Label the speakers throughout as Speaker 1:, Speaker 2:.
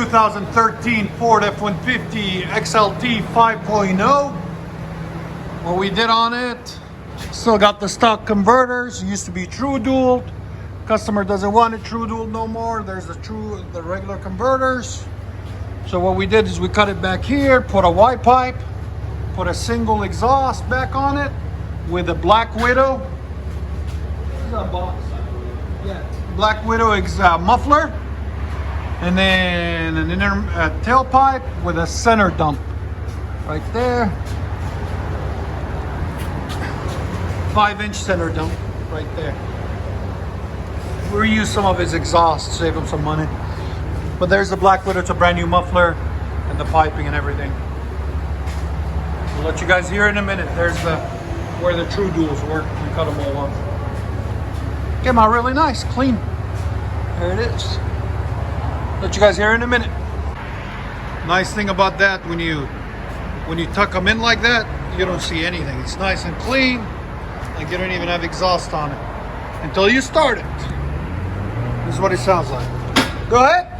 Speaker 1: 2013 Ford F-150 XLT 5.0. What we did on it, still got the stock converters. It used to be true dual. Customer doesn't want a true dual no more. There's the regular converters. So what we did is we cut it back here, put a Y pipe, put a single exhaust back on it with a Black Widow. This is a box. Yeah, Black Widow muffler, and then an inner tailpipe with a center dump right there. 5-inch center dump right there. We reused some of his exhaust, save him some money. But there's the Black Widow. It's a brand new muffler and the piping and everything. We'll let you guys hear in a minute. There's where the true duals work. We cut them all off. Came out really nice, clean. There it is. Let you guys hear in a minute. Nice thing about that, when you tuck them in like that, you don't see anything. It's nice and clean, like you don't even have exhaust on it until you start it. This is what it sounds like. Go ahead.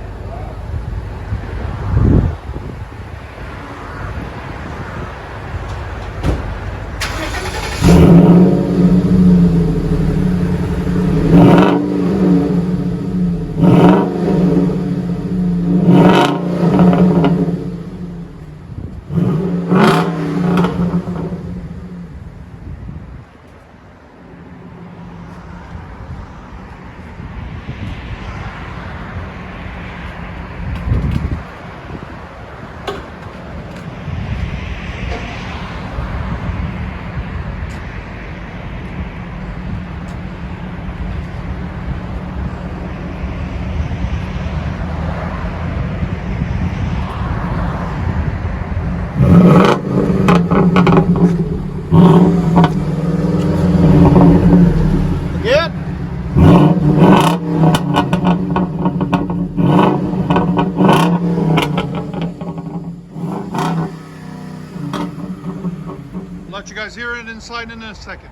Speaker 1: Let you guys hear it inside in a second.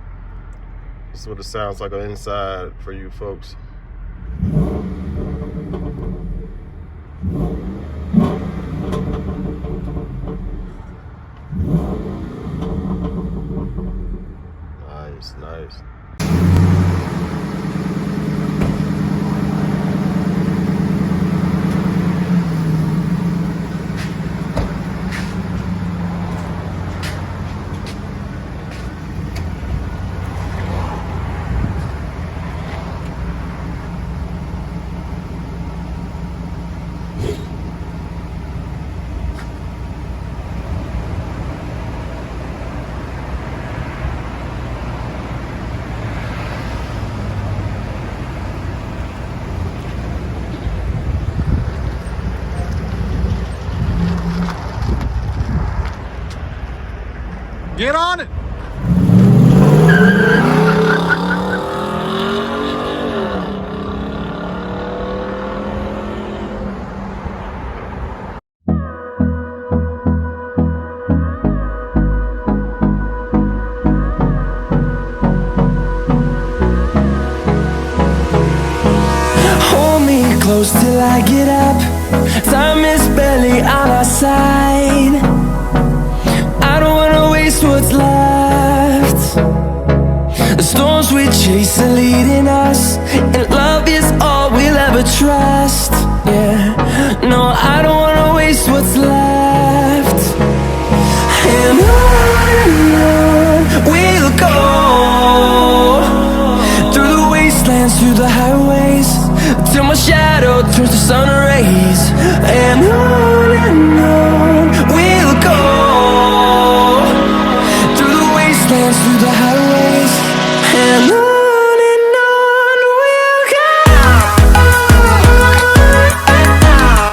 Speaker 2: This is what it sounds like on the inside for you folks. Nice, nice.
Speaker 1: Get on it.
Speaker 3: Hold me close till I get up. Time is barely on our side. I don't wanna waste what's left. The storms we chase are leading us, and love is all we'll ever trust. Yeah, no, I don't wanna waste what's left. And on we'll go, through the wastelands, through the highways, till my shadow turns to sun rays. And on